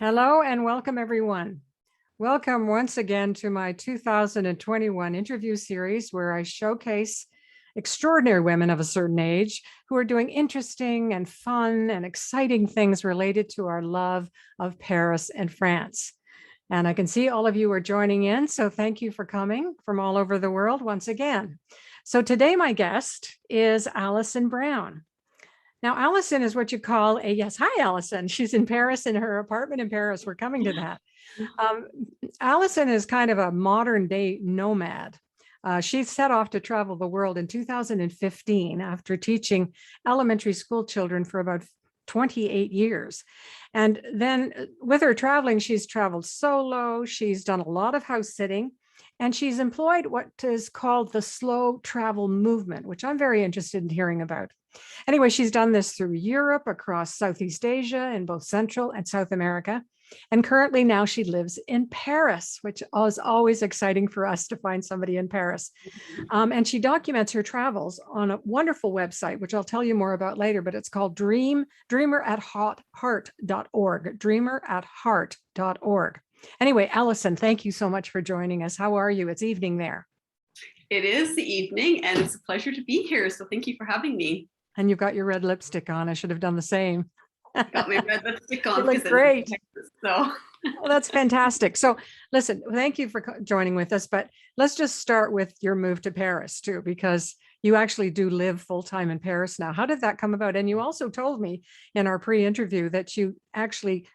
Hello and welcome, everyone. Welcome once again to my 2021 interview series where I showcase extraordinary women of a certain age who are doing interesting and fun and exciting things related to our love of Paris and France. And I can see all of you are joining in, so thank you for coming from all over the world once again. So today my guest is Alison Browne. Now, Alison is what you call a, yes, hi, Alison. She's in Paris in her apartment in Paris. We're coming to that. Um, Alison is kind of a modern day nomad. She set off to travel the world in 2015 after teaching elementary school children for about 28 years. And then with her traveling, she's traveled solo. She's done a lot of house sitting. And she's employed what is called the slow travel movement, which I'm very interested in hearing about. Anyway, she's done this through Europe, across Southeast Asia, in both Central and South America. And currently now she lives in Paris, which is always exciting for us to find somebody in Paris. And she documents her travels on a wonderful website, which I'll tell you more about later, but it's called dreameratheart.org, dreameratheart.org. Anyway, Alison, thank you so much for joining us. How are you? It's evening there. It is the evening and it's a pleasure to be here. So thank you for having me. And you've got your red lipstick on. I should have done the same. Got my red lipstick on. You look great. Texas, so. Well, that's fantastic. So listen, thank you for joining with us, but let's just start with your move to Paris too, because you actually do live full-time in Paris now. How did that come about? And you also told me in our pre-interview that you actually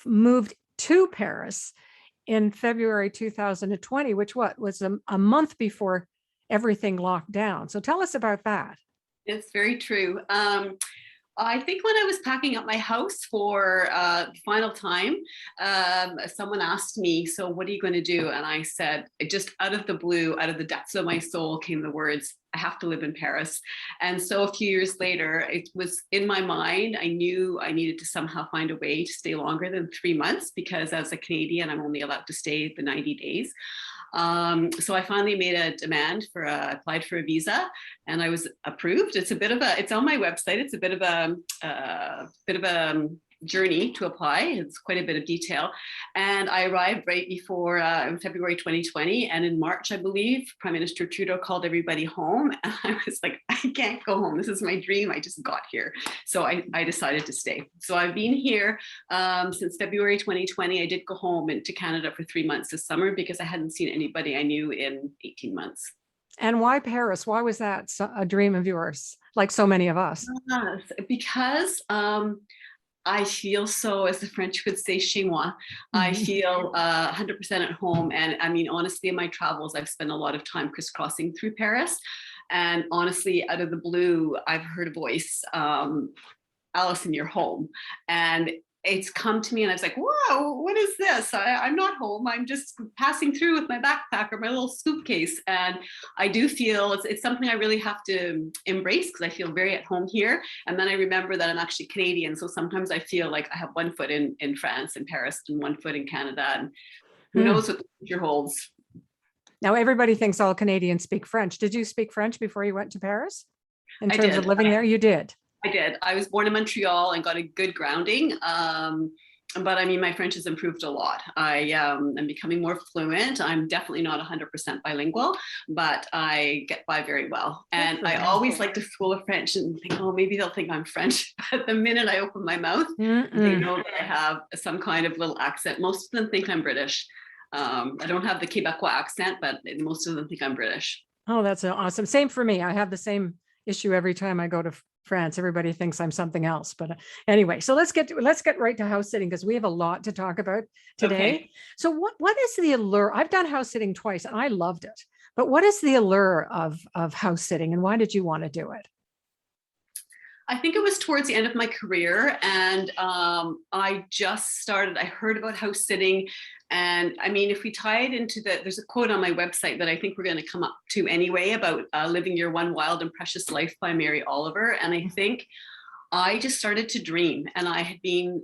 moved to Paris in February 2020, which was a month before everything locked down. So tell us about that. It's very true. I think when I was packing up my house for the final time, someone asked me, so what are you going to do? And I said, just out of the blue, out of the depths of my soul came the words, I have to live in Paris. And so a few years later, it was in my mind. I knew I needed to somehow find a way to stay longer than 3 months because as a Canadian, I'm only allowed to stay the 90 days. So I finally made a demand applied for a visa and I was approved. It's on my website. It's a bit of a journey to apply. It's quite a bit of detail. And I arrived right before in February 2020. And in March, I believe, Prime Minister Trudeau called everybody home. And I was like, I can't go home. This is my dream. I just got here. So I decided to stay. So I've been here since February 2020. I did go home to Canada for 3 months this summer because I hadn't seen anybody I knew in 18 months. And why Paris? Why was that a dream of yours, like so many of us? Because I feel so, as the French would say, chez moi. I feel 100% at home. And I mean, honestly, in my travels, I've spent a lot of time crisscrossing through Paris. And honestly, out of the blue, I've heard a voice, Alison, you're home. And it's come to me and I was like, whoa, what is this? I'm not home. I'm just passing through with my backpack or my little suitcase. And I do feel it's something I really have to embrace because I feel very at home here. And then I remember that I'm actually Canadian. So sometimes I feel like I have one foot in France and Paris and one foot in Canada. And who knows what the future holds. Now, everybody thinks all Canadians speak French. Did you speak French before you went to Paris? In terms of living there, you did? I did. I was born in Montreal and got a good grounding. But I mean, my French has improved a lot. I am becoming more fluent. I'm definitely not 100% bilingual, but I get by very well. And I always like to fool a French and think, oh, maybe they'll think I'm French. But the minute I open my mouth, they know that I have some kind of little accent. Most of them think I'm British. I don't have the Quebecois accent, but most of them think I'm British. Oh, that's awesome. Same for me. I have the same issue every time I go to France. Everybody thinks I'm something else, but anyway, so let's get right to house sitting because we have a lot to talk about today. Okay. So what is the allure? I've done house sitting twice and I loved it, but what is the allure of house sitting and why did you want to do it? I think it was towards the end of my career and I heard about house sitting. And I mean, if we tie it into there's a quote on my website that I think we're going to come up to anyway about living your one wild and precious life by Mary Oliver. And I think I just started to dream and I had been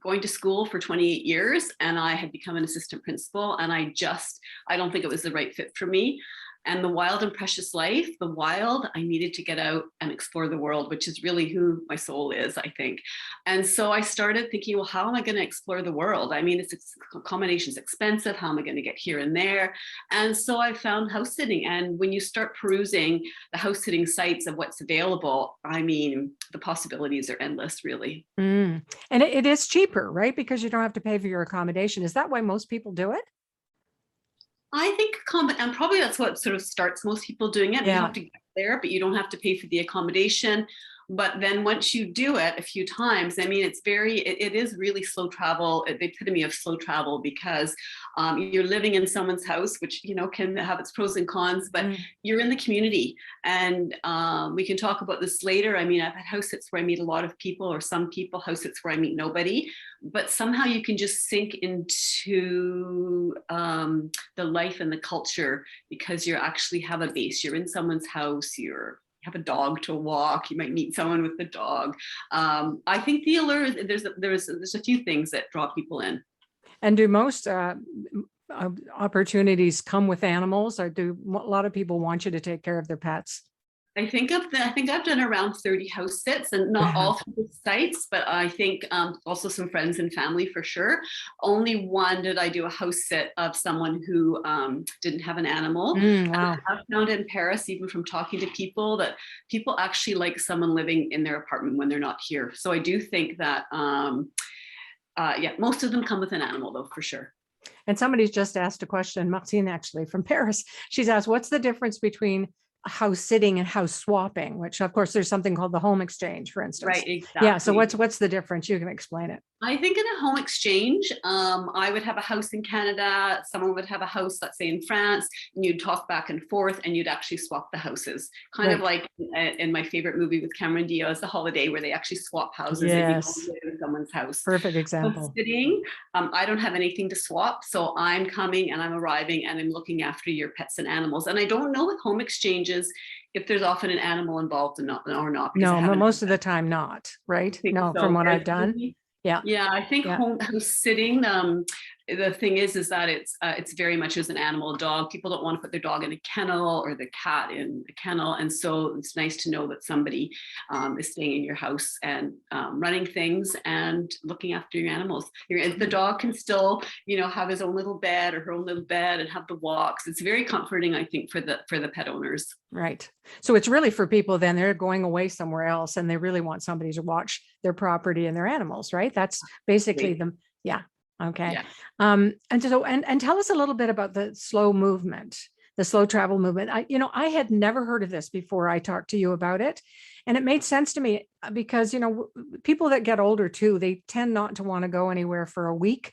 going to school for 28 years and I had become an assistant principal and I don't think it was the right fit for me. and the wild and precious life, the wild, I needed to get out and explore the world, which is really who my soul is, I think. And so I started thinking, well, how am I going to explore the world? I mean, accommodation's expensive. How am I going to get here and there? And so I found house sitting. And when you start perusing the house sitting sites of what's available, I mean, the possibilities are endless, really. And it is cheaper, right? Because you don't have to pay for your accommodation. Is that why most people do it? I think, and probably that's what sort of starts most people doing it. You Yeah. have to get there, but you don't have to pay for the accommodation. But then once you do it a few times, I mean, it is really slow travel, the epitome of slow travel, because you're living in someone's house, which, you know, can have its pros and cons, but you're in the community. And we can talk about this later. I mean, I've had house sits where I meet a lot of people, or some people, house sits where I meet nobody, but somehow you can just sink into the life and the culture, because you actually have a base. You're in someone's house, you have a dog to walk, you might meet someone with the dog. I think the allure, there's a few things that draw people in. And do most opportunities come with animals, or do a lot of people want you to take care of their pets? I think I've done around 30 house sits, and not all through the sites, but I think also some friends and family for sure. Only one did I do a house sit of someone who didn't have an animal. Wow. I've found in Paris, even from talking to people, that people actually like someone living in their apartment when they're not here. So I do think that, yeah, most of them come with an animal though, for sure. And somebody's just asked a question, Martine, actually from Paris. She's asked, what's the difference between house sitting and house swapping, which of course there's something called the home exchange, for instance. Right, exactly. Yeah. So what's the difference? You can explain it. I think in a home exchange, I would have a house in Canada, someone would have a house, let's say in France, and you'd talk back and forth and you'd actually swap the houses. Kind of like in my favorite movie with Cameron Diaz, The Holiday, where they actually swap houses. Yes. If you go in someone's house. Perfect example. House sitting, I don't have anything to swap. So I'm coming and I'm arriving and I'm looking after your pets and animals. And I don't know with home exchanges if there's often an animal involved or not. No, most of the time not, right? No, so. From what I've done. Yeah. Yeah, I think house sitting, the thing is that it's very much as an animal, a dog. People don't want to put their dog in a kennel or the cat in a kennel. And so it's nice to know that somebody is staying in your house and running things and looking after your animals. The dog can still, you know, have his own little bed or her own little bed and have the walks. It's very comforting, I think, for the pet owners. Right. So it's really for people then they're going away somewhere else and they really want somebody to watch their property and their animals, right? That's basically them. Yeah. Okay. Yeah. And so, and tell us a little bit about the slow movement, the slow travel movement. I had never heard of this before I talked to you about it. And it made sense to me because, people that get older too, they tend not to want to go anywhere for a week.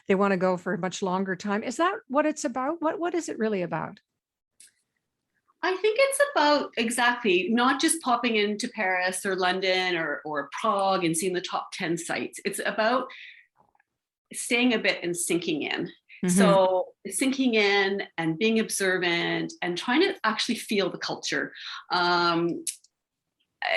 They want to go for a much longer time. Is that what it's about? What is it really about? I think it's about exactly not just popping into Paris or London or Prague and seeing the top 10 sites. It's about staying a bit and sinking in. Mm-hmm. So sinking in and being observant and trying to actually feel the culture.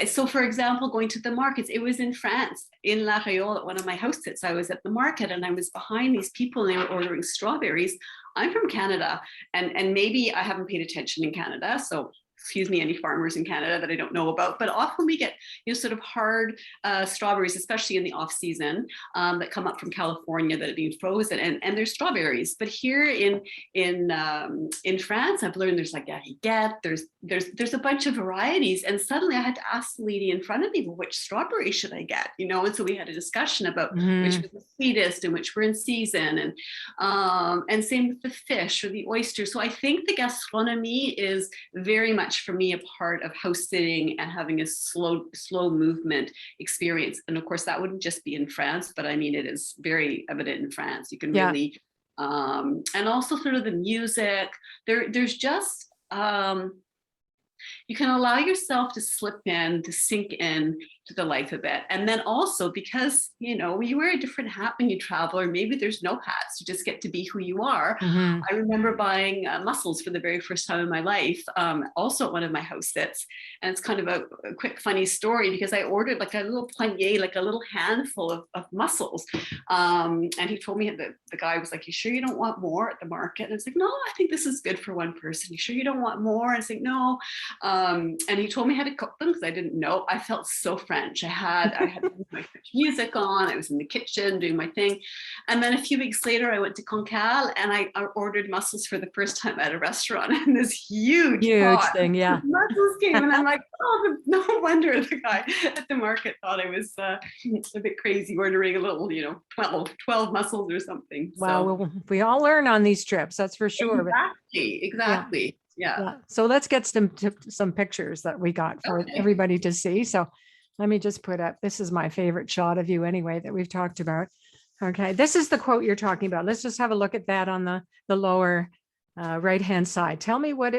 So for example, going to the markets, it was in France, in La Réole, at one of my house sits, I was at the market and I was behind these people and they were ordering strawberries. I'm from Canada and maybe I haven't paid attention in Canada. So excuse me, any farmers in Canada that I don't know about, but often we get, sort of hard strawberries, especially in the off season, that come up from California that are being frozen, and there's strawberries. But here in France, I've learned there's like there's a bunch of varieties, and suddenly I had to ask the lady in front of me, well, which strawberry should I get? And so we had a discussion about which was the sweetest and which were in season, and same with the fish or the oysters. So I think the gastronomy is very much for me a part of house sitting and having a slow movement experience. And of course that wouldn't just be in France, but I mean it is very evident in France. You can really and also sort of the music, there's just you can allow yourself to slip in, to sink in to the life a bit. And then also because, you know, you wear a different hat when you travel, or maybe there's no hats, you just get to be who you are. Mhm. I remember buying mussels for the very first time in my life, also at one of my house sits. And it's kind of a quick funny story because I ordered like a little poignée, like a little handful of mussels. And he told me that the guy was like, "You sure you don't want more at the market?" And I was like, "No, I think this is good for one person." "You sure you don't want more?" And I was like, "No." And he told me how to cook them because I didn't know. I felt so French. I had my French music on. I was in the kitchen doing my thing. And then a few weeks later, I went to Concal and I ordered mussels for the first time at a restaurant. And this huge pot thing, yeah. of mussels came. And I'm like, oh, no wonder the guy at the market thought I was a bit crazy ordering a little, 12 mussels or something. Wow, So we all learn on these trips, that's for sure. exactly. Yeah. So let's get some pictures that we got for everybody to see. So let me just put up, this is my favorite shot of you anyway that we've talked about. Okay, this is the quote you're talking about. Let's just have a look at that on the lower right-hand side. Tell me what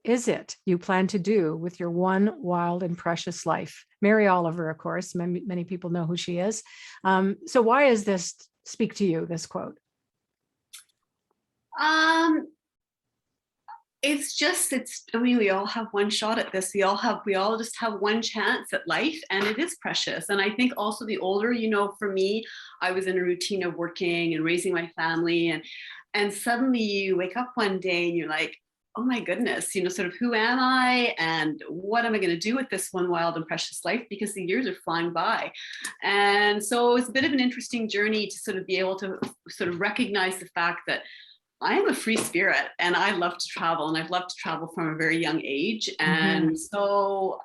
is it you plan to do with your one wild and precious life? Mary Oliver, of course, many people know who she is. So why is this speak to you, this quote? I mean, we all have one shot at this. We all just have one chance at life, and it is precious. And I think also the older, for me, I was in a routine of working and raising my family, and suddenly you wake up one day and you're like, oh my goodness, sort of who am I and what am I going to do with this one wild and precious life? Because the years are flying by. And so it's a bit of an interesting journey to sort of be able to sort of recognize the fact that I am a free spirit and I love to travel, and I've loved to travel from a very young age. And so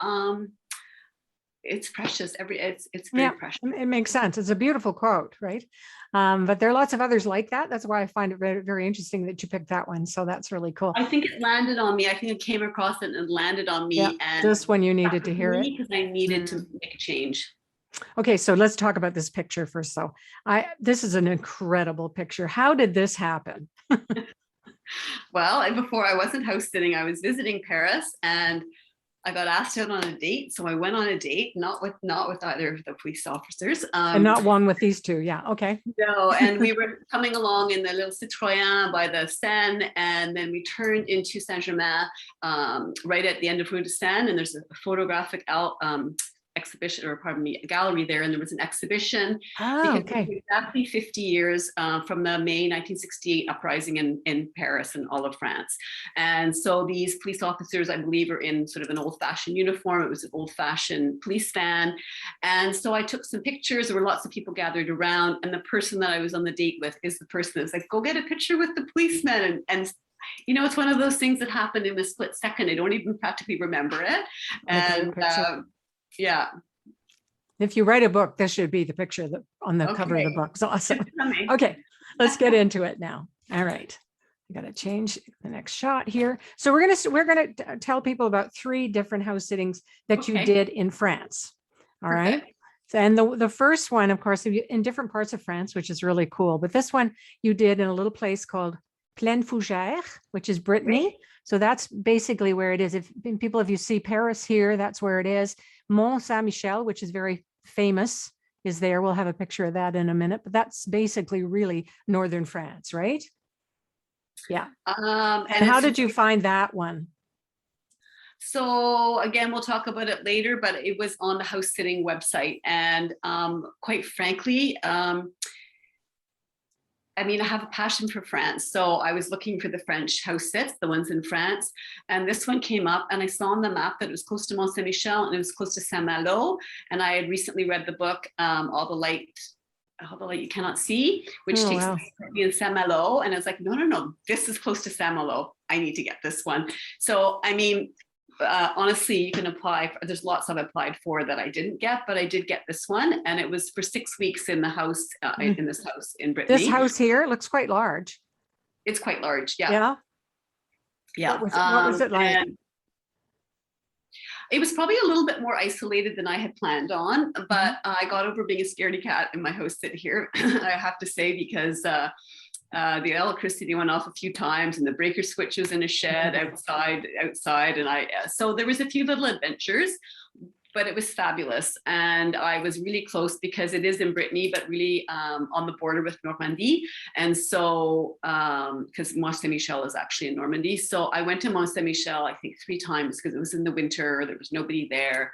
it's precious. It's very precious. It makes sense. It's a beautiful quote, right? But there are lots of others like that. That's why I find it very, very interesting that you picked that one. So that's really cool. I think it landed on me. I think I came across it and it landed on me. Yeah, and just when you needed to hear it. Because I needed to make a change. Okay, so let's talk about this picture first. So this is an incredible picture. How did this happen? Well, before I wasn't house sitting, I was visiting Paris and I got asked out on a date. So I went on a date, not with either of the police officers. And not one with these two. Yeah. Okay. No, and we were coming along in the little Citroën by the Seine, and then we turned into Saint-Germain, right at the end of Rue de Seine, and there's a photographic exhibition, or pardon me, a gallery there, and there was an exhibition because it was exactly 50 years from the May 1968 uprising in Paris and all of France. And so these police officers, I believe, are in sort of an old-fashioned uniform. It was an old-fashioned police van. And so I took some pictures. There were lots of people gathered around, and the person that I was on the date with is the person that's like, go get a picture with the policeman. And it's one of those things that happened in a split second. I don't even practically remember it. And yeah. If you write a book, this should be the picture on the cover of the book. It's awesome. Okay, let's get into it now. All right. I got to change the next shot here. So we're going to tell people about 3 different house sittings that you did in France. All right. And the first one, of course, in different parts of France, which is really cool. But this one you did in a little place called Plaine Fougère, which is Brittany. Right. So that's basically where it is. If you see Paris here, that's where it is. Mont Saint-Michel, which is very famous, is there. We'll have a picture of that in a minute, but that's basically really northern France, right? Yeah. And how did you find that one? So again, we'll talk about it later, but it was on the house sitting website. And quite frankly, I have a passion for France. So I was looking for the French house sits, the ones in France. And this one came up and I saw on the map that it was close to Mont Saint-Michel and it was close to Saint-Malo. And I had recently read the book, All the Light You Cannot See, which takes place in Saint-Malo. And I was like, no, this is close to Saint-Malo. I need to get this one. So, honestly, you can apply. There's lots I've applied for that I didn't get, but I did get this one, and it was for 6 weeks in the house, in this house in Brittany. This house here looks quite large. It's quite large, yeah. What was it like? It was probably a little bit more isolated than I had planned on, but I got over being a scaredy cat in my house sit here, I have to say, because the electricity went off a few times, and the breaker switch was in a shed outside. And so there was a few little adventures, but it was fabulous. And I was really close because it is in Brittany, but really on the border with Normandy. And so, because Mont Saint-Michel is actually in Normandy. So I went to Mont Saint-Michel, I think 3 times, because it was in the winter, there was nobody there.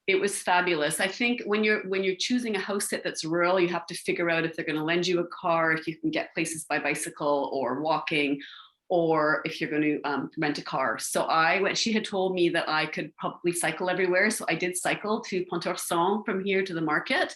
It was fabulous. I think when you're choosing a house sit that's rural, you have to figure out if they're going to lend you a car, if you can get places by bicycle or walking, or if you're going to rent a car. So she had told me that I could probably cycle everywhere. So I did cycle to Pontorson from here to the market.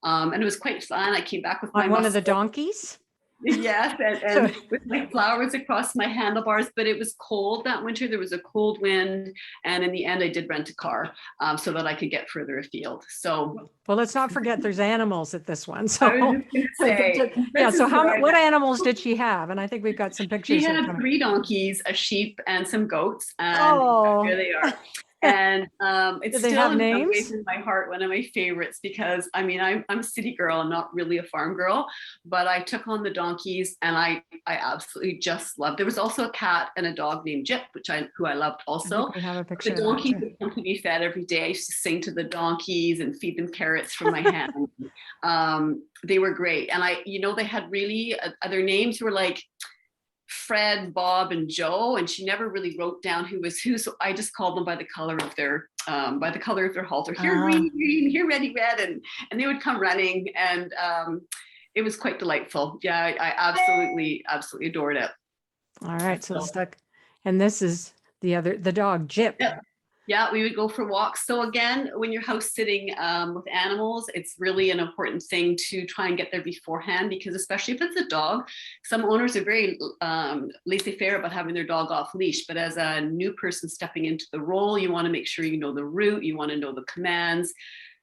And it was quite fun. I came back with my one of the donkeys. Yes, and with my flowers across my handlebars, but it was cold that winter. There was a cold wind, and in the end I did rent a car so that I could get further afield. So, well, let's not forget there's animals at this one. So I was just gonna say, yeah, so what animals did she have? And I think we've got some pictures. She had 3 donkeys, a sheep, and some goats, and here they are. And it's still in some ways in my heart one of my favorites, because I mean I'm a city girl, I'm not really a farm girl, but I took on the donkeys and I absolutely just loved. There was also a cat and a dog named Jip, who I loved also. We have a picture. The donkeys would come to be fed every day. I used to sing to the donkeys and feed them carrots from my hand. They were great, and they had really their names were like Fred, Bob, and Joe, and she never really wrote down who was who. So I just called them by the color of their halter. Here, green, here, red, and they would come running, and it was quite delightful. Yeah, I absolutely adored it. All right, so stuck, and this is the dog, Jip. Yeah, we would go for walks. So again, when you're house sitting with animals, it's really an important thing to try and get there beforehand, because especially if it's a dog, some owners are very laissez-faire about having their dog off leash. But as a new person stepping into the role, you want to make sure you know the route, you want to know the commands.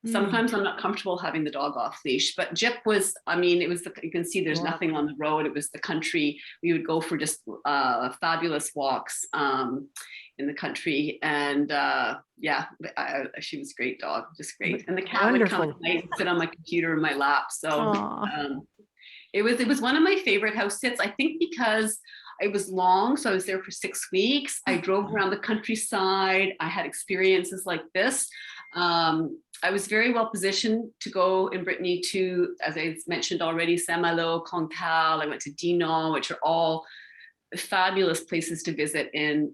Sometimes I'm not comfortable having the dog off leash, but Jip was, it was, you can see there's nothing on the road. It was the country. We would go for just fabulous walks in the country. And she was a great dog, just great. And the cat would come at night and sit on my computer in my lap. So it was one of my favorite house sits, I think, because it was long. So I was there for 6 weeks. I drove around the countryside. I had experiences like this. I was very well positioned to go in Brittany to, as I mentioned already, Saint-Malo, Cancale. I went to Dinan, which are all fabulous places to visit in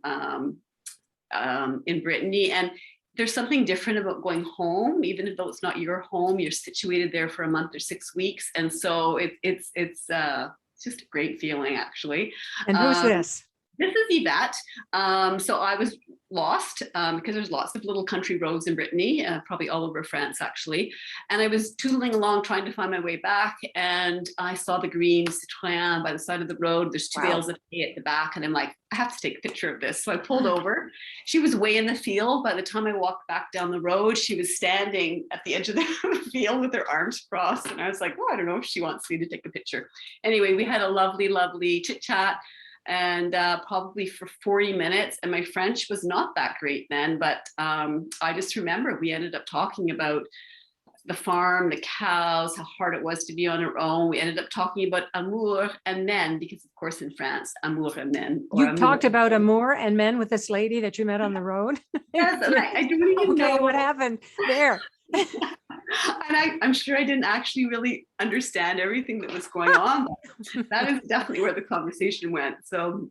Brittany. And there's something different about going home, even though it's not your home. You're situated there for a month or 6 weeks, and so it's just a great feeling, actually. And who's this? This is Yvette. So I was lost because there's lots of little country roads in Brittany, probably all over France, actually. And I was tootling along trying to find my way back, and I saw the green Citroën by the side of the road. There's 2 bales of hay at the back, and I'm like, I have to take a picture of this. So I pulled over. She was way in the field. By the time I walked back down the road, she was standing at the edge of the field with her arms crossed. And I was like, I don't know if she wants me to take a picture. Anyway, we had a lovely, lovely chit chat. And probably for 40 minutes, and my French was not that great then, but I just remember we ended up talking about the farm, the cows, how hard it was to be on our own. We ended up talking about amour and men, because of course in France, amour and men. You talked about amour and men with this lady that you met on the road? Yes, and I don't even know what happened there. And I'm sure I didn't actually really understand everything that was going on. That is definitely where the conversation went. So,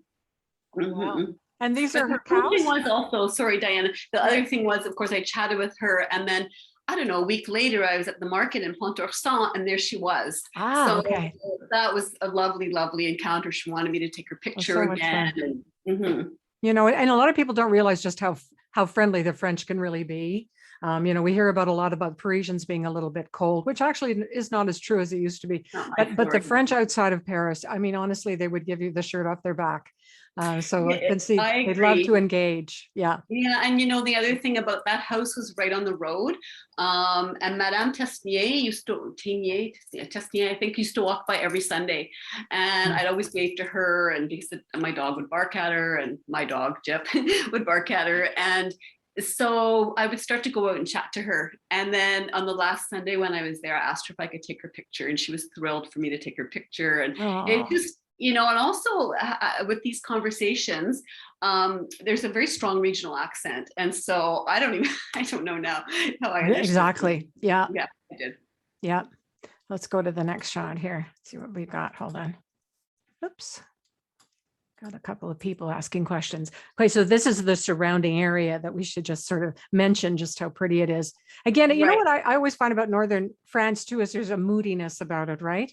wow. And these are her cows? The thing was also, sorry, Diana, the other thing was, of course, I chatted with her, and then, I don't know, a week later, I was at the market in Pontorson, and there she was. Okay. That was a lovely, lovely encounter. She wanted me to take her picture again. And, and a lot of people don't realize just how friendly the French can really be. We hear a lot about Parisians being a little bit cold, which actually is not as true as it used to be. But the French outside of Paris, honestly, they would give you the shirt off their back. So you can see they'd love to engage. Yeah. Yeah. And the other thing about that house was right on the road. And Madame Testier used to walk by every Sunday. And I'd always wave to her, and because my dog would bark at her, and my dog, Jip, would bark at her. And So I would start to go out and chat to her. And then on the last Sunday when I was there, I asked her if I could take her picture, and she was thrilled for me to take her picture. And it Oh, just, and also with these conversations, there's a very strong regional accent. And so I don't know now how I understood. exactly. Yeah. Yeah, I did. Yeah. Let's go to the next shot here. See what we've got. Hold on. Oops. Got a couple of people asking questions. Okay, so this is the surrounding area that we should just sort of mention just how pretty it is. Again, you know Right. what I always find about northern France too is there's a moodiness about it, right?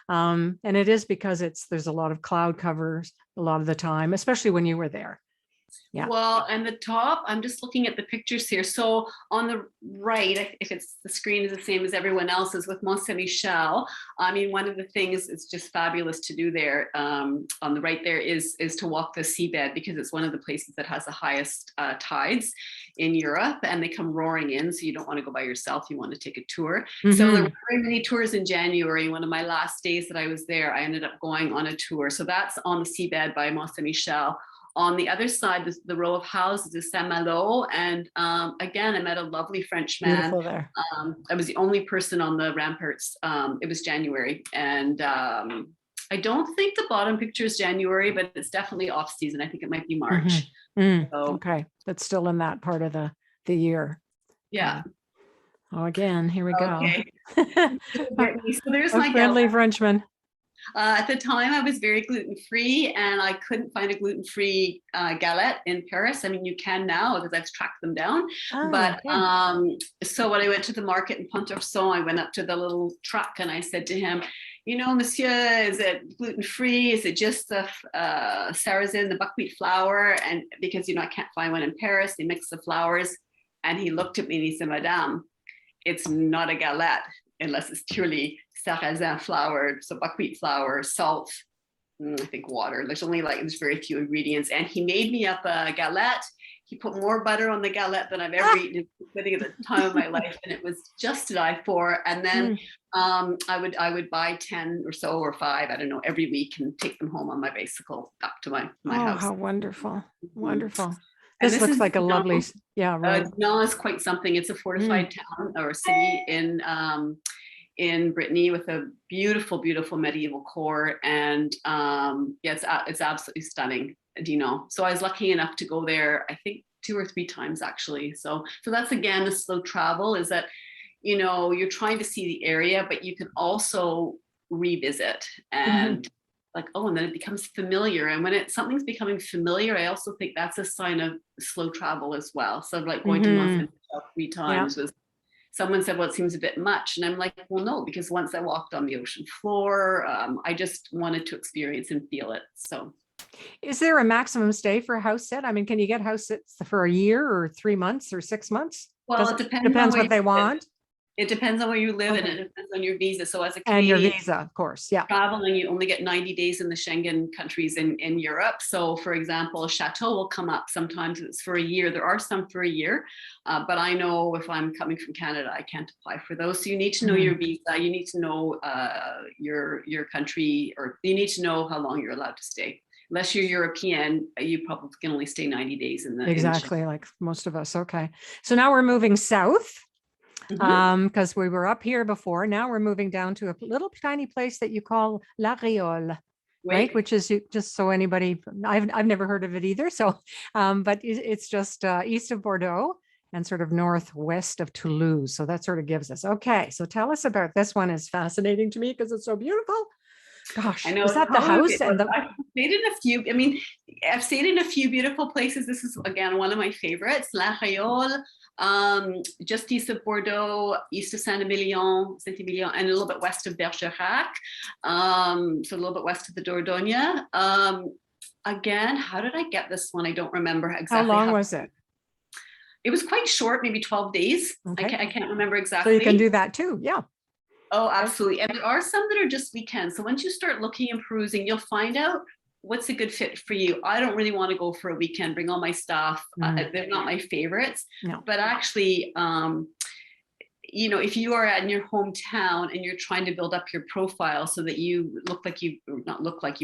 And it is because there's a lot of cloud covers a lot of the time, especially when you were there. Yeah. Well, and the top, I'm just looking at the pictures here. So on the right, if it's the screen is the same as everyone else's with Mont Saint Michel. I mean, one of the things it's just fabulous to do there on the right there is to walk the seabed, because it's one of the places that has the highest tides in Europe, and they come roaring in. So you don't want to go by yourself. You want to take a tour. Mm-hmm. So there were very many tours in January. One of my last days that I was there, I ended up going on a tour. So that's on the seabed by Mont Saint Michel. On the other side, the row of houses is Saint-Malo. And again, I met a lovely Frenchman. Beautiful there. I was the only person on the ramparts. It was January. And I don't think the bottom picture is January, but it's definitely off season. I think it might be March. Mm-hmm. So, okay, that's still in that part of the year. yeah. Oh, again, here we Okay. go. So there's a my friendly galette. Frenchman. At the time, I was very gluten-free, and I couldn't find a gluten-free galette in Paris. I mean, you can now because I've tracked them down. Oh, But okay. so when I went to the market in Pont-à-Mousson, I went up to the little truck and I said to him, Monsieur, is it gluten-free? Is it just the sarrasin, the buckwheat flour? And because, I can't find one in Paris, they mix the flours. And he looked at me and he said, Madame, it's not a galette unless it's purely sarrasin flour, so buckwheat flour, salt, I think water. There's very few ingredients. And he made me up a galette. He put more butter on the galette than I've ever eaten at the time of my life. And it was just to die for. And then I would buy 10 or so or 5, I don't know, every week and take them home on my bicycle up to my house. How wonderful. Wonderful. And this looks like a lovely, right. Dinan is quite something. It's a fortified town or city in Brittany with a beautiful, beautiful medieval core. And it's absolutely stunning, Dinan. So I was lucky enough to go there, I think 2 or 3 times actually. So that's again, the slow travel is that, you're trying to see the area, but you can also revisit and and then it becomes familiar. And when something's becoming familiar, I also think that's a sign of slow travel as well. So like going to Mont Saint Michel 3 times was, someone said, well, it seems a bit much. And I'm like, well, no, because once I walked on the ocean floor, I just wanted to experience and feel it. So is there a maximum stay for a house sit? I mean, can you get house sits for a year or 3 months or 6 months? Well, it depends what they want. It depends on where you live and it depends on your visa. So as a Canadian, and your visa, of course, traveling, you only get 90 days in the Schengen countries in Europe. So for example, a chateau will come up sometimes it's for a year. There are some for a year, but I know if I'm coming from Canada, I can't apply for those. So you need to know your visa. You need to know your country, or you need to know how long you're allowed to stay. Unless you're European, you probably can only stay 90 days in the exactly, like most of us. Okay, so now we're moving south. Because we were up here before. Now we're moving down to a little tiny place that you call La Réole, right? Which is just so anybody, I've never heard of it either. So, but it's just east of Bordeaux and sort of northwest of Toulouse. So that sort of gives us, okay. So tell us about this one. Is fascinating to me because it's so beautiful. Gosh, I know. Is that the house? And I've stayed in a few. I mean, I've stayed in a few beautiful places. This is again one of my favorites, La Réole, just east of Bordeaux, east of Saint-Emilion, and a little bit west of Bergerac. So a little bit west of the Dordogne. Again, how did I get this one? I don't remember exactly. How long was it? It was quite short, maybe 12 days. Okay. I can't remember exactly. So you can do that too. Yeah. Oh, absolutely. And there are some that are just weekends. So once you start looking and perusing, you'll find out what's a good fit for you. I don't really want to go for a weekend, bring all my stuff. They're not my favorites. No. But actually, if you are in your hometown and you're trying to build up your profile so that you look like you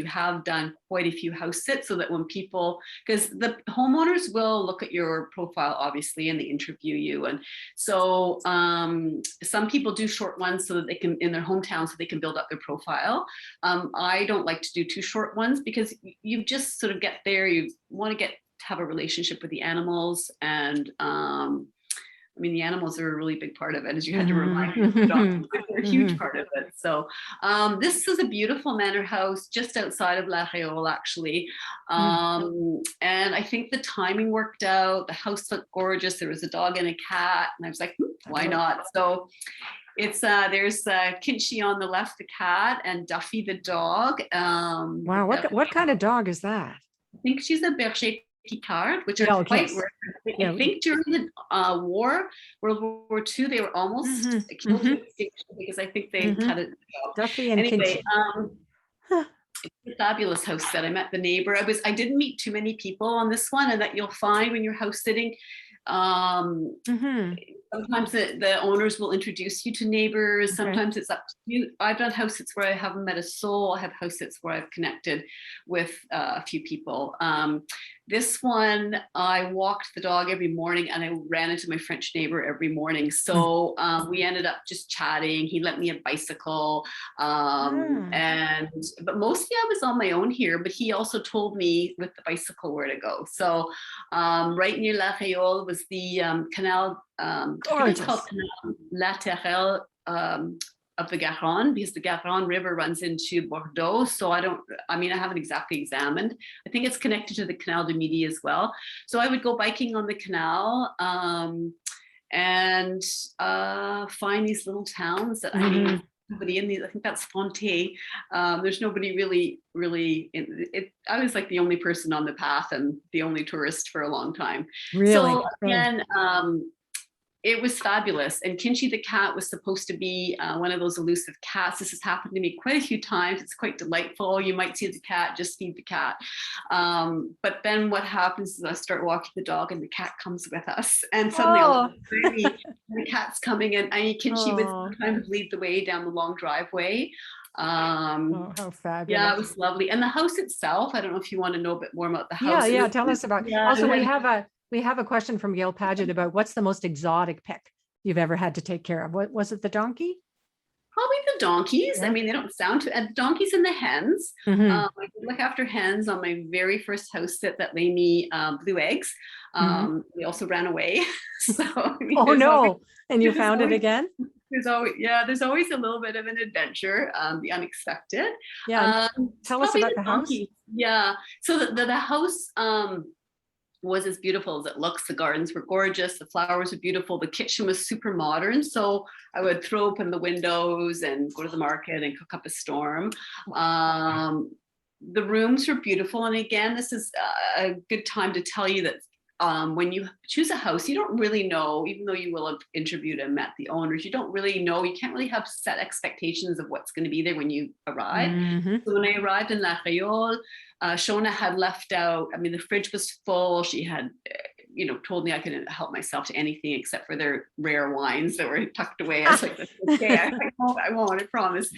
have done quite a few house sits, so that when people, because the homeowners will look at your profile obviously and they interview you, and so some people do short ones so that they can, in their hometown, so they can build up their profile. I don't like to do too short ones because you just sort of get there, you want to have a relationship with the animals, and I mean, the animals are a really big part of it, as you had to remind me. They're a huge part of it. So this is a beautiful manor house just outside of La Réole, actually. And I think the timing worked out. The house looked gorgeous. There was a dog and a cat. And I was like, why not? So it's there's Kinchy on the left, the cat, and Duffy, the dog. Wow, what kind of dog is that? I think she's a Berger Picard, which are quite rare. I think during the World War II, they were almost killed with extinction because I think they had it. Duffy and anyway, it's a fabulous house set. I met the neighbor. I didn't meet too many people on this one, and that you'll find when you're house sitting. Sometimes the owners will introduce you to neighbors. Sometimes it's up to you. I've done house sits where I haven't met a soul. I have house sits where I've connected with a few people. This one, I walked the dog every morning and I ran into my French neighbor every morning. So we ended up just chatting. He lent me a bicycle. But mostly I was on my own here, but he also told me with the bicycle where to go. So right near La Réole was the canal, it's called Canal Latéral of the Garonne, because the Garonne River runs into Bordeaux. So I haven't exactly examined. I think it's connected to the Canal du Midi as well. So I would go biking on the canal and find these little towns that nobody in these. I think that's Fontaine. There's nobody really in it. I was like the only person on the path and the only tourist for a long time. Really? So again, it was fabulous. And Kinchy the cat was supposed to be one of those elusive cats. This has happened to me quite a few times. It's quite delightful. You might see the cat, just feed the cat. But then what happens is I start walking the dog and the cat comes with us. And suddenly the cat's coming in. Kinchy would sometimes lead the way down the long driveway. How fabulous. Yeah, it was lovely. And the house itself, I don't know if you want to know a bit more about the house. Yeah, tell us about it. Also, we have a question from Gail Paget about what's the most exotic pet you've ever had to take care of. What was it, the donkey? Probably the donkeys. Yeah. I mean, they don't sound too, the donkeys and the hens. I did look after hens on my very first house sit that laid me blue eggs. They also ran away. So and you found it again? There's always a little bit of an adventure, the unexpected. Yeah. Tell us about the house. Yeah. So the house was as beautiful as it looks. The gardens were gorgeous. The flowers were beautiful. The kitchen was super modern. So I would throw open the windows and go to the market and cook up a storm. The rooms were beautiful. And again, this is a good time to tell you that when you choose a house, you don't really know, even though you will have interviewed and met the owners, you don't really know, you can't really have set expectations of what's going to be there when you arrive. So when I arrived in La Réole, Shona had left out, I mean, the fridge was full. She had, told me I couldn't help myself to anything except for their rare wines that were tucked away. I was like, okay, I won't, I promise.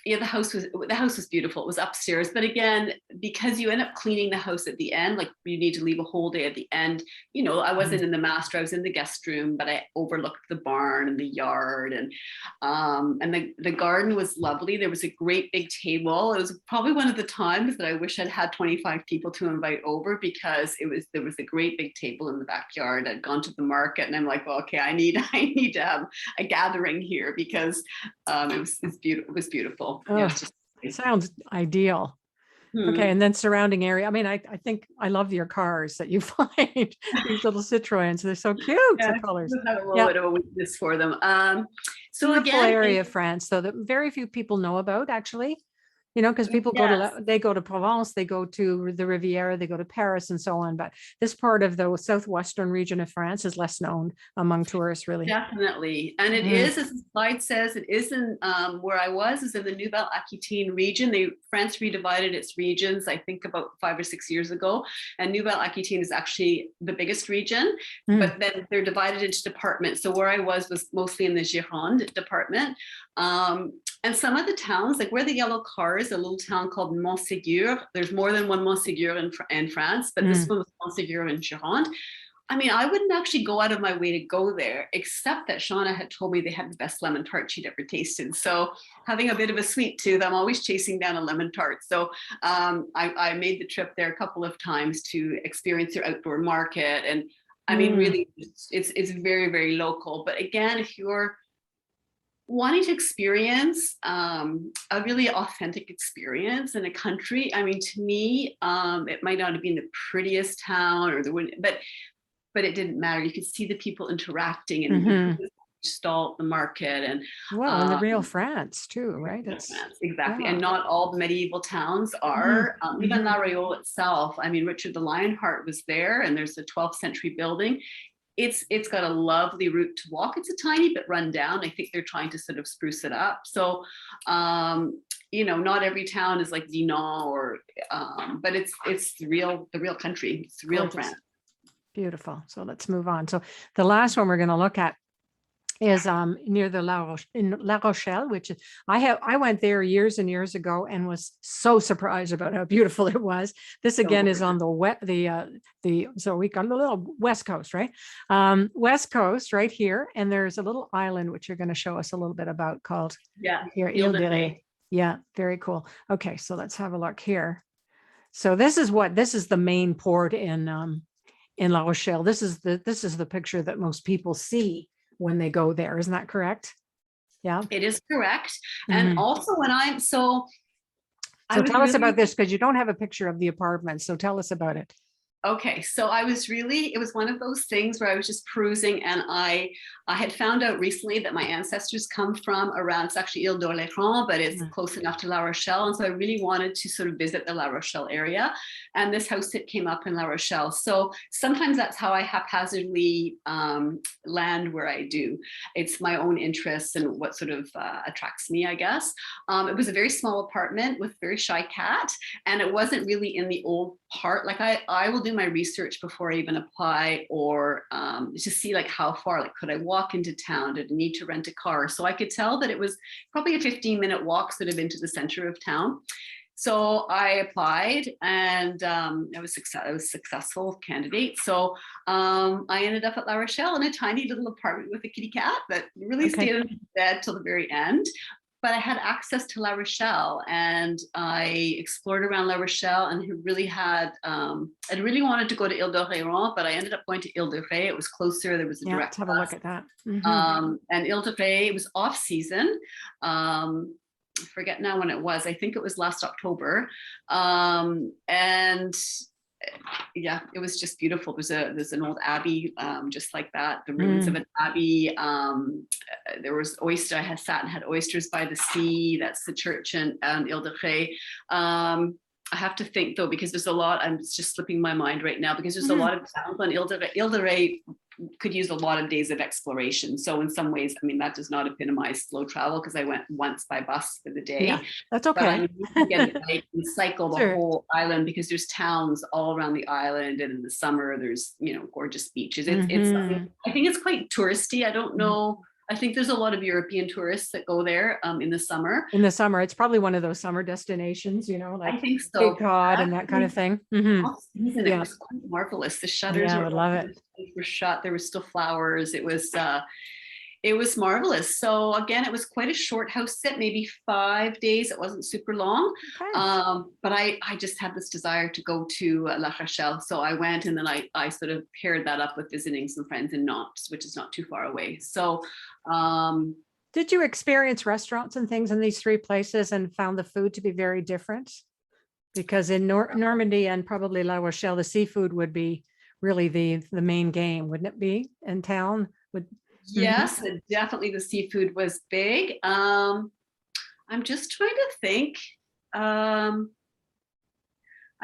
The house was beautiful. It was upstairs, but again, because you end up cleaning the house at the end, like you need to leave a whole day at the end. I wasn't in the master. I was in the guest room, but I overlooked the barn and the yard, and the garden was lovely. There was a great big table. It was probably one of the times that I wish I'd had 25 people to invite over, because there was a great big table in the backyard. I'd gone to the market, and I'm like, well, okay, I need to have a gathering here, because it was beautiful. It sounds ideal. Okay, and then surrounding area. I mean, I think I love your cars that you find. These little Citroens, they're so cute. The colors. I have a little bit of a weakness for them. So beautiful area of France, though, that very few people know about, actually. Because people Yes. they go to Provence, they go to the Riviera, they go to Paris and so on. But this part of the southwestern region of France is less known among tourists, really. Definitely. And it Mhm. is, as the slide says, it is in where I was, is in the Nouvelle Aquitaine region. France redivided its regions, I think about 5 or 6 years ago. And Nouvelle Aquitaine is actually the biggest region, Mm. but then they're divided into departments. So where I was mostly in the Gironde department. And some of the towns, like where the yellow car is, a little town called Montségur. There's more than one Montségur in France, but this Mm. one was Montségur in Gironde. I mean, I wouldn't actually go out of my way to go there, except that Shauna had told me they had the best lemon tart she'd ever tasted. So having a bit of a sweet tooth, I'm always chasing down a lemon tart. So I made the trip there a couple of times to experience their outdoor market. And I mean, Mm. really, it's very, very local. But again, if you're wanting to experience a really authentic experience in a country, I mean, to me, it might not have been the prettiest town or but it didn't matter. You could see the people interacting and who Hmm. was stall at the market and Well, in the real France too, right? It's exactly. And yeah. not all the medieval towns Hmm. are. Even Hmm. La Réole itself. I mean, Richard the Lionheart was there, and there's a 12th century building. It's got a lovely route to walk. It's a tiny bit run down. I think they're trying to sort of spruce it up. So not every town is like Dinan or but it's the real country. It's the real Gorgeous. France. Beautiful. So let's move on. So the last one we're going to look at is near the in La Rochelle, which I went there years and years ago and was so surprised about how beautiful it was. This So again is gorgeous. on so we got a little west coast, right? West coast right here, and there's a little island which you're going to show us a little bit about called Yeah. here Ile Ile de de Ré. Ré. Yeah, very cool. Okay, so let's have a look here. So this is the main port in La Rochelle. This is the picture that most people see when they go there. Isn't that correct? Yeah. It is correct. And Mhm. also I So was tell us really about this because you don't have a picture of the apartment. So tell us about it. okay, so it was one of those things where I was just perusing and I had found out recently that my ancestors come from around, it's actually Ile d'Orléans, but it's Mm. close enough to La Rochelle. And so I really wanted to sort of visit the La Rochelle area. And this house sit came up in La Rochelle. So sometimes that's how I haphazardly land where I do. It's my own interests and what sort of attracts me, I guess. It was a very small apartment with a very shy cat, and it wasn't really in the old part. Like I will do my research before I even apply, or to see like how far, like could I walk into town? Did I need to rent a car? So I could tell that it was probably a 15-minute walk sort of into the center of town. So I applied, and I was a successful candidate. So I ended up at La Rochelle in a tiny little apartment with a kitty cat that really Okay. stayed in bed till the very end. But I had access to La Rochelle, and I explored around La Rochelle, and I really wanted to go to Ile de Ré, but I ended up going to Ile de Ré. It was closer. There was a Yeah. Let's direct have a look bus. at that. Mhm. And Ile de Ré, it was off season. I forget now when it was. I think it was last October. And yeah, it was just beautiful. There's an old abbey, just like that, the ruins of Mm. an abbey. There was oyster. I had sat and had oysters by the sea. That's the church in Ile de Ré. I have to think though, because there's a lot. I'm just slipping my mind right now because there's a Mhm. lot of towns on Ile de Ré. Ile de Ré could use a lot of days of exploration. So in some ways, I mean, that does not epitomize slow travel because I went once by bus for the Yeah, day. that's But I okay. mean, you can get a bike and cycle the Sure. whole island because there's towns all around the island, and in the summer there's gorgeous beaches. Hmm. I think it's quite touristy. I don't know. I think there's a lot of European tourists that go there in the summer. In the summer, it's probably one of those summer destinations, I like think Cape so. Cod and that kind of Actually, thing. Hmm. off season, it Yeah. was quite marvelous. The shutters Yeah, I were would love open, it. the were shut. There were still flowers. It was marvelous. So again, it was quite a short house sit, maybe 5 days. It wasn't super long, Okay. but I just had this desire to go to La Rochelle. So I went, and then I sort of paired that up with visiting some friends in Nantes, which is not too far away. So Did you experience restaurants and things in these three places and found the food to be very different? Because in Normandy and probably La Rochelle, the seafood would be really the main game, wouldn't it be in town? Would Mhm. yes, definitely the seafood was big. I'm just trying to think. I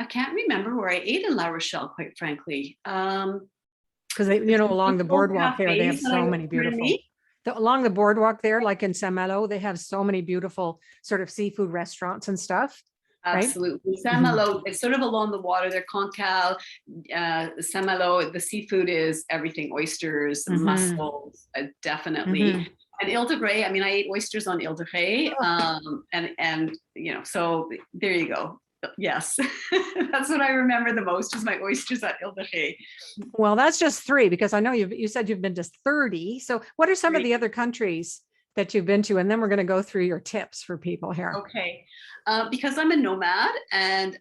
can't remember where I ate in La Rochelle, quite frankly. Because they, along the boardwalk there, they have so many beautiful. Along the boardwalk there, like in Saint-Malo, they have so many beautiful sort of seafood restaurants and stuff. Absolutely. Right? Saint-Malo, it's sort of along the water there. Cancale, Saint-Malo, the seafood is everything: oysters, mussels, definitely. And Ile-de-Bray, I mean, I ate oysters on Ile-de-Bray, and so there you go. Yes, that's what I remember the most, is my oysters at Ile-de-Bray. Well, that's just 3, because I know you said you've been to 30. So what are some of the other countries that you've been to? And then we're going to go through your tips for people here. Okay. Because I'm a nomad, and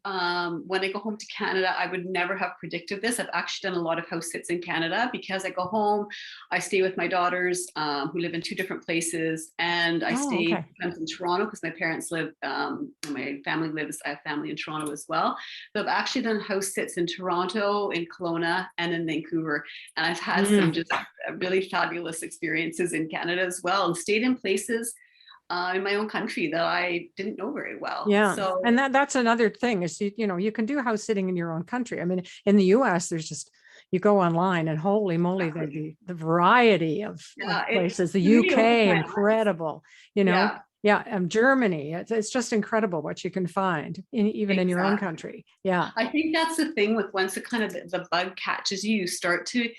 when I go home to Canada, I would never have predicted this. I've actually done a lot of house sits in Canada, because I go home, I stay with my daughters who live in 2 different places, and I stay in Toronto because my parents live, my family lives, I have family in Toronto as well. So I've actually done house sits in Toronto, in Kelowna, and in Vancouver. And I've had some just really fabulous experiences in Canada as well, and stayed in places in my own country that I didn't know very well. Yeah. So, and that's another thing is, you can do house sitting in your own country. I mean, in the US, there's just, you go online and holy moly, the variety of places. The UK, incredible, Germany, it's just incredible what you can find even in your own country. Yeah. I think that's the thing with, once the bug catches you, you start to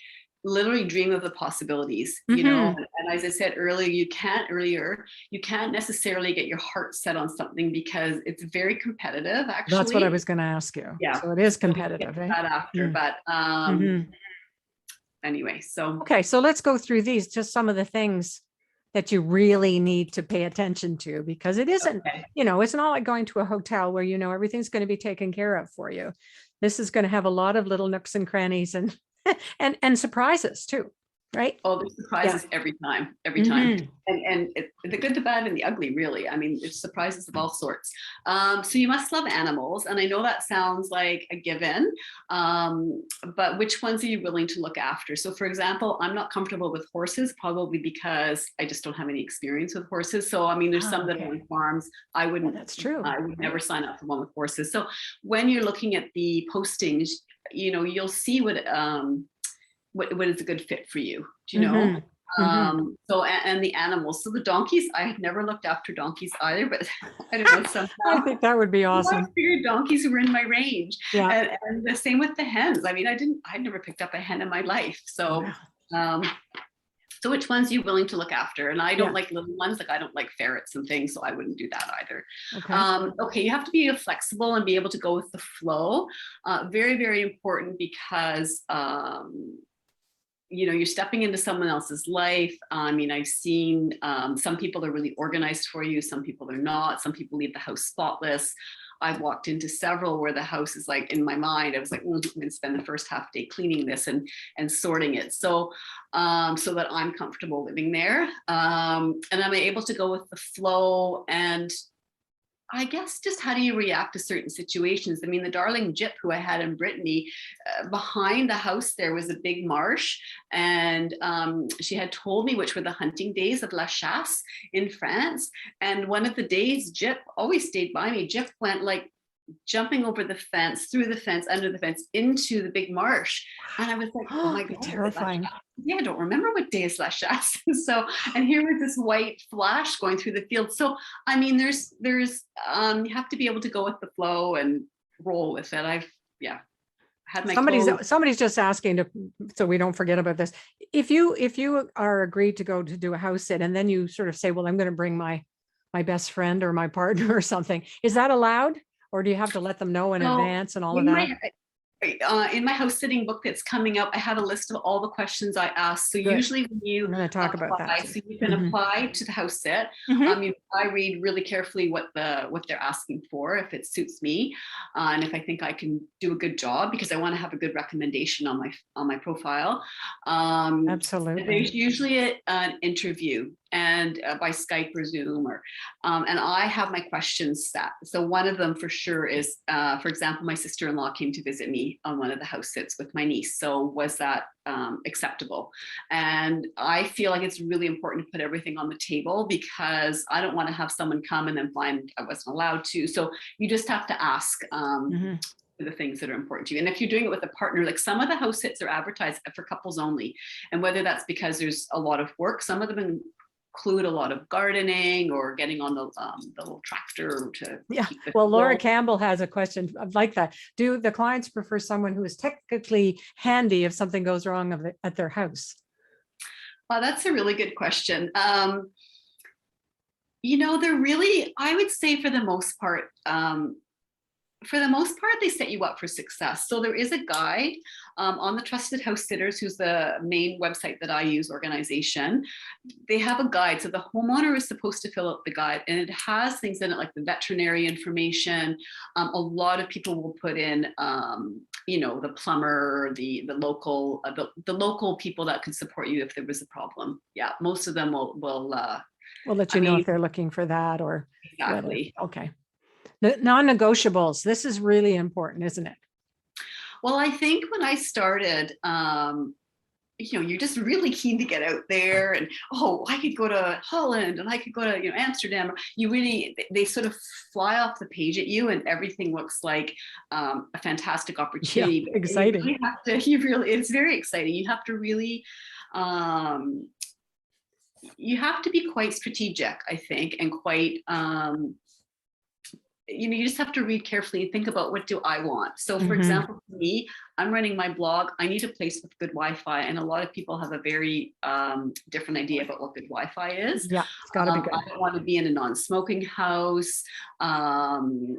literally dream of the possibilities, and as I said earlier, you can't necessarily get your heart set on something, because it's very competitive, actually. That's what I was going to ask you. Yeah, so it is competitive, right? That after, but anyway, so okay, so let's go through these, just some of the things that you really need to pay attention to, because it isn't, it's not like going to a hotel where everything's going to be taken care of for you. This is going to have a lot of little nooks and crannies and and surprises too, right? Oh, there's surprises every time, and the good, the bad, and the ugly, really. I mean, there's surprises of all sorts. So you must love animals, and I know that sounds like a given, but which ones are you willing to look after? So, for example, I'm not comfortable with horses, probably because I just don't have any experience with horses. So, I mean, there's some that are on farms. I wouldn't. That's true. I would never sign up for one with horses. So, when you're looking at the postings, you'll see what is a good fit for you, do you know? So, and the animals. So the donkeys, I had never looked after donkeys either, but I don't know, somehow I think that would be awesome. I figured donkeys were in my range. Yeah. And the same with the hens. I mean, I'd never picked up a hen in my life. So, so which ones are you willing to look after? And I don't like little ones, like I don't like ferrets and things, so I wouldn't do that either. Okay, you have to be flexible and be able to go with the flow. Very, very important, because you're stepping into someone else's life. I mean, I've seen some people are really organized for you, some people are not. Some people leave the house spotless. I've walked into several where the house is like, in my mind, I was like, I'm going to spend the first half day cleaning this and sorting it. So, so that I'm comfortable living there. And I'm able to go with the flow, and I guess just how do you react to certain situations? I mean, the darling Jip who I had in Brittany, behind the house there was a big marsh, and she had told me which were the hunting days of La Chasse in France. And one of the days, Jip always stayed by me. Jip went like jumping over the fence, through the fence, under the fence, into the big marsh. And I was like, oh my God, terrifying. Yeah, I don't remember what day is La Chasse. So, and here was this white flash going through the field. So, I mean, there's you have to be able to go with the flow and roll with it. I've had my somebody's just asking so we don't forget about this. If you are agreed to go to do a house sit, and then you sort of say, well, I'm going to bring my best friend or my partner or something, is that allowed? Or do you have to let them know in advance and all of that? In my house sitting book that's coming up, I have a list of all the questions I ask. So usually when you I'm going to talk about that. So you can apply to the house sit. I read really carefully what they're asking for, if it suits me, and if I think I can do a good job, because I want to have a good recommendation on my profile. Absolutely. There's usually an interview, and by Skype or Zoom, or and I have my questions set. So one of them for sure is, for example, my sister-in-law came to visit me me on one of the house sits with my niece. So was that acceptable? And I feel like it's really important to put everything on the table, because I don't want to have someone come and then find I wasn't allowed to. So you just have to ask the things that are important to you. And if you're doing it with a partner, like some of the house sits are advertised for couples only. And whether that's because there's a lot of work, some of them include a lot of gardening or getting on the little tractor to keep the Well, Laura Campbell has a question like that. Do the clients prefer someone who is technically handy if something goes wrong at their house? Well, that's a really good question. They're really, I would say for the most part, they set you up for success. So there is a guide on the Trusted House Sitters, who's the main website that I use, organization. They have a guide. So the homeowner is supposed to fill out the guide, and it has things in it like the veterinary information. A lot of people will put in, the plumber, the local people that could support you if there was a problem. Yeah, most of them will let you know if they're looking for that or exactly. Whether. Okay. The non-negotiables. This is really important, isn't it? Well, I think when I started, you're just really keen to get out there and, I could go to Holland and I could go to, Amsterdam. They sort of fly off the page at you and everything looks like a fantastic opportunity. Yeah, exciting. It's very exciting. You have to really, you have to be quite strategic, I think, and quite, you just have to read carefully and think about, what do I want? So for example, for me, I'm running my blog. I need a place with good Wi-Fi. And a lot of people have a very different idea about what good Wi-Fi is. Yeah, it's gotta be good. I don't want to be in a non-smoking house. Do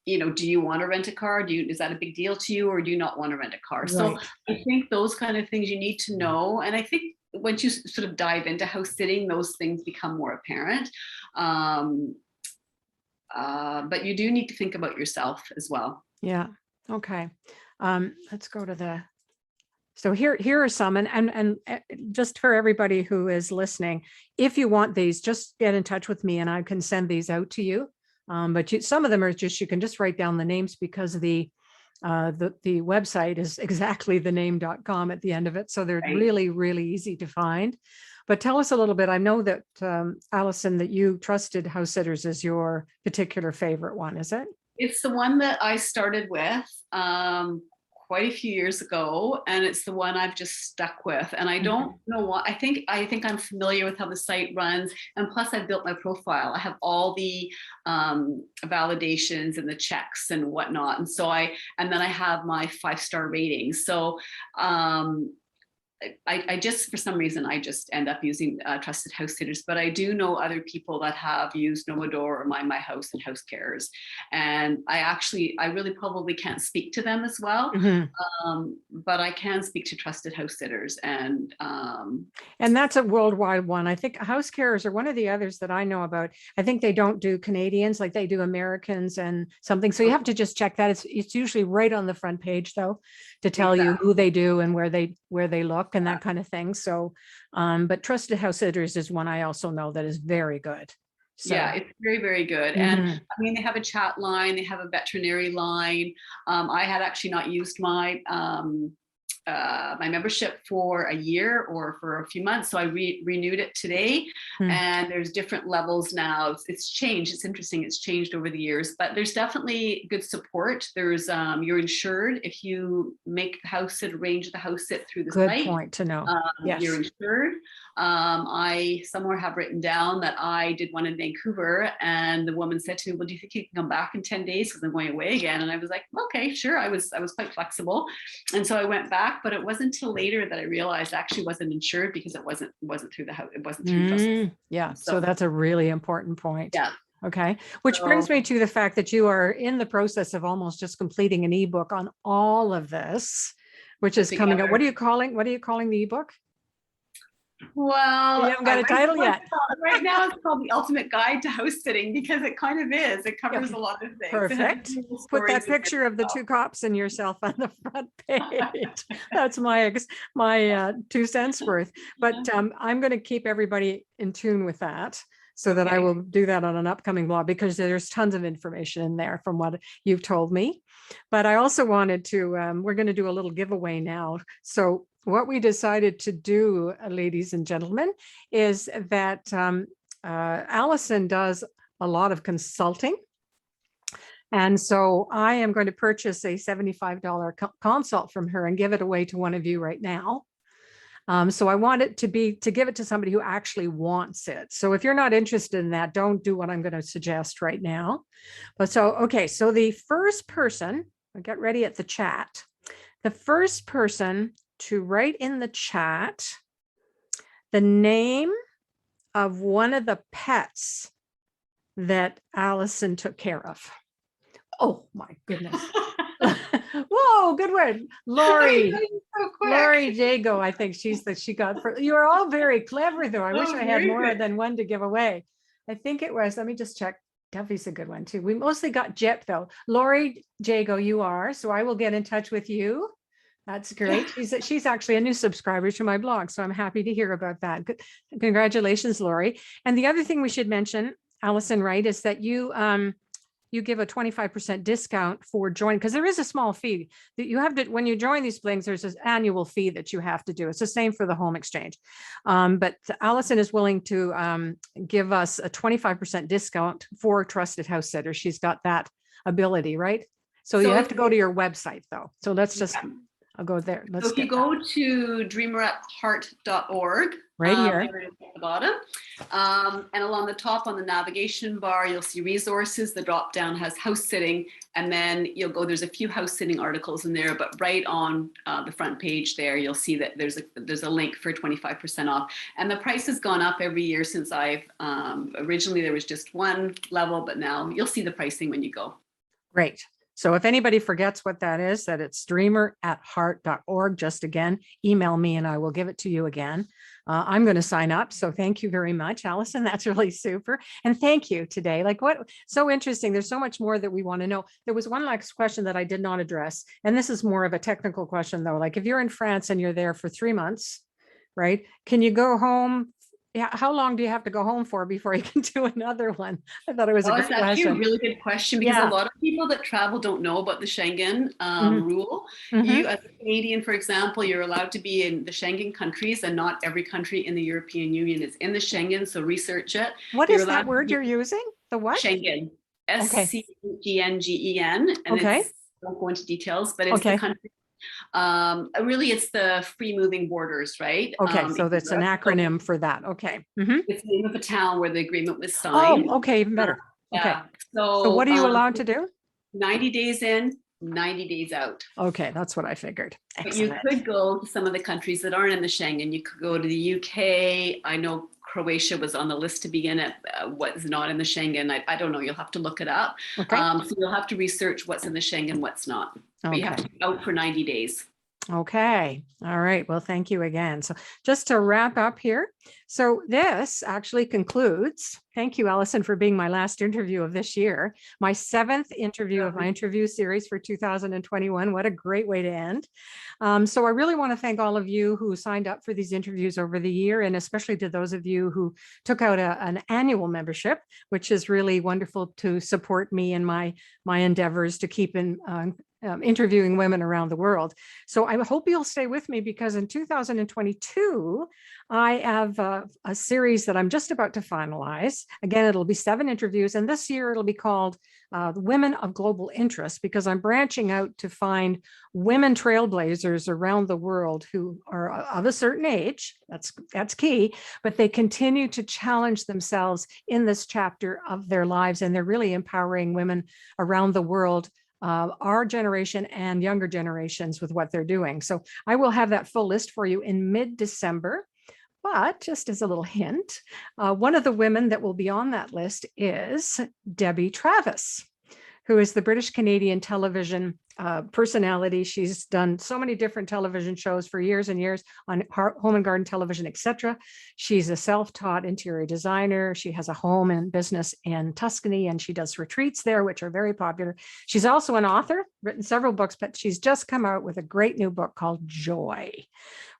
you want to rent a car? Is that a big deal to you, or do you not want to rent a car? Right. So I think those kind of things you need to know. And I think once you sort of dive into house sitting, those things become more apparent. But you do need to think about yourself as well. Yeah. Okay. Let's go to so here are some, and just for everybody who is listening, if you want these, just get in touch with me and I can send these out to you. But some of them are you can just write down the names, because the website is exactly the name.com at the end of it. So they're really, really easy to find. But tell us a little bit. I know that, Alison, that you Trusted House Sitters is your particular favorite one, is it? It's the one that I started with quite a few years ago, and it's the one I've just stuck with. And I don't know what, I think I'm familiar with how the site runs. And plus I've built my profile. I have all the validations and the checks and whatnot. And so then I have my 5-star ratings. So I just, for some reason, I just end up using Trusted House Sitters, but I do know other people that have used Nomador or My House and House Cares. And I really probably can't speak to them as well, but I can speak to Trusted House Sitters. And that's a worldwide one. I think House Cares are one of the others that I know about. I think they don't do Canadians, like they do Americans and something. So you have to just check that. It's usually right on the front page, though, to tell you who they do and where they look and that kind of thing. So, but Trusted House Sitters is one I also know that is very good. So. Yeah, it's very, very good. And I mean, they have a chat line, they have a veterinary line. I had actually not used my membership for a year or for a few months. So I renewed it today, and there's different levels now. It's changed. It's interesting. It's changed over the years, but there's definitely good support. There's you're insured if you make the house sit, arrange the house sit through the site. Good point to know. Yes. You're insured. I somewhere have written down that I did one in Vancouver, and the woman said to me, well, do you think you can come back in 10 days? Because I'm going away again. And I was like, okay, sure. I was quite flexible. And so I went back, but it wasn't until later that I realized I actually wasn't insured because it wasn't through the house. It wasn't through Trusted. Yeah. So that's a really important point. Yeah. Okay. Which brings me to the fact that you are in the process of almost just completing an ebook on all of this, which is coming up. What are you calling the ebook? Well, you haven't got a title yet. Right now it's called The Ultimate Guide to House Sitting, because it kind of is. It covers a lot of things. Perfect. Put that picture of the two cops and yourself on the front page. That's my 2 cents worth. But I'm going to keep everybody in tune with that. so that I Okay. will do that on an upcoming blog, because there's tons of information in there from what you've told me. But I also wanted to, we're going to do a little giveaway now. So what we decided to do, ladies and gentlemen, is that Alison does a lot of consulting. And so I am going to purchase a $75 consult from her and give it away to one of you right now. So I want it to give it to somebody who actually wants it. So if you're not interested in that, don't do what I'm going to suggest right now. But okay, so the first person, get ready at the chat. The first person to write in the chat the name of one of the pets that Alison took care of. Oh my goodness. Whoa, good word. Lori. So Lori Jago, I think she got for, you are all very clever though. I wish I had more than one to give away. I think it was, let me just check. Duffy's a good one too. We mostly got Jep though. Lori Jago, you are, so I will get in touch with you. That's great. She's actually a new subscriber to my blog, so I'm happy to hear about that. Good. Congratulations, Lori. And the other thing we should mention, Alison, right, is that you give a 25% discount for joining, because there is a small fee that you have to, when you join these things, there's this annual fee that you have to do. It's the same for the home exchange. But Alison is willing to give us a 25% discount for trusted house sitters. She's got that ability, right? So you have to go to your website though. So let's just, I'll go there. So if you go to dreamerattheart.org, right here at the bottom, and along the top on the navigation bar, you'll see resources. The drop down has house sitting, and then you'll go, there's a few house sitting articles in there, but right on the front page there, you'll see that there's a link for 25% off. And the price has gone up every year since I've, originally there was just one level, but now you'll see the pricing when you go. Great. So if anybody forgets what that is, that it's dreamerattheart.org, just again, email me and I will give it to you again. I'm going to sign up. So thank you very much, Alison. That's really super. And thank you today. Like what, so interesting. There's so much more that we want to know. There was one last question that I did not address. And this is more of a technical question though. Like if you're in France and you're there for 3 months, right? Can you go home? Yeah, how long do you have to go home for before you can do another one? I thought it was a good That's actually question. a really good question, because a lot of people that travel don't know about the Schengen rule. You, as a Canadian, for example, you're allowed to be in the Schengen countries, and not every country in the European Union is in the Schengen, so research it. What is that word you're using? The what? Schengen. SCGNGEN. And Okay. I won't go into details, but it's the country. Really, it's the free moving borders, right? Okay, so that's an acronym for that. Okay. It's the name of a town where the agreement was signed. Oh, okay, even better. Okay. Yeah. So what are you allowed to do? 90 days in, 90 days out. Okay, that's what I figured. Excellent. But you could go to some of the countries that aren't in the Schengen. You could go to the UK. I know Croatia was on the list to be in it. What's not in the Schengen, I don't know. You'll have to look it up. Okay. So you'll have to research what's in the Schengen, what's not. But you have to be out for 90 days. Okay. All right. Well, thank you again. So just to wrap up here. So this actually concludes. Thank you, Alison, for being my last interview of this year. My 7th interview of my interview series for 2021. What a great way to end. So I really want to thank all of you who signed up for these interviews over the year, and especially to those of you who took out an annual membership, which is really wonderful to support me in my endeavors to keep interviewing women around the world. So I hope you'll stay with me, because in 2022, I have a series that I'm just about to finalize. Again, it'll be 7 interviews, and this year it'll be called Women of Global Interest, because I'm branching out to find women trailblazers around the world who are of a certain age. That's key, but they continue to challenge themselves in this chapter of their lives, and they're really empowering women around the world, our generation and younger generations, with what they're doing. So I will have that full list for you in mid-December. But just as a little hint, one of the women that will be on that list is Debbie Travis, who is the British Canadian television personality. She's done so many different television shows for years and years on Home and Garden Television, etc. She's a self-taught interior designer. She has a home and business in Tuscany, and she does retreats there, which are very popular. She's also an author, written several books, but she's just come out with a great new book called Joy,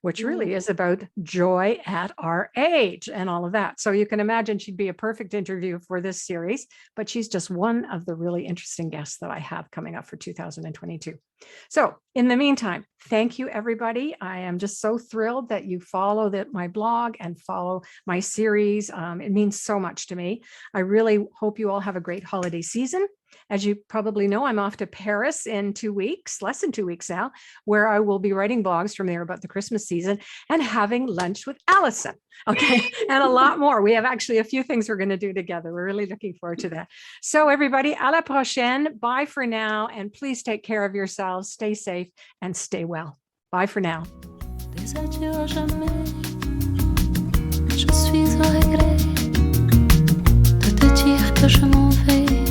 which really is about joy at our age and all of that. So you can imagine she'd be a perfect interview for this series, but she's just one of the really interesting guests that I have coming up for 2022. So in the meantime, thank you, everybody. I am just so thrilled that you follow my blog and follow my series. It means so much to me. I really hope you all have a great holiday season. As you probably know, I'm off to Paris in 2 weeks, less than 2 weeks now, where I will be writing blogs from there about the Christmas season and having lunch with Alison. Okay. And a lot more. We have actually a few things we're going to do together. We're really looking forward to that. So everybody, à la prochaine. Bye for now. And please take care of yourselves. Stay safe and stay well. Bye for now. Des adieux à jamais. Je suis au regret de te dire que je m'en vais.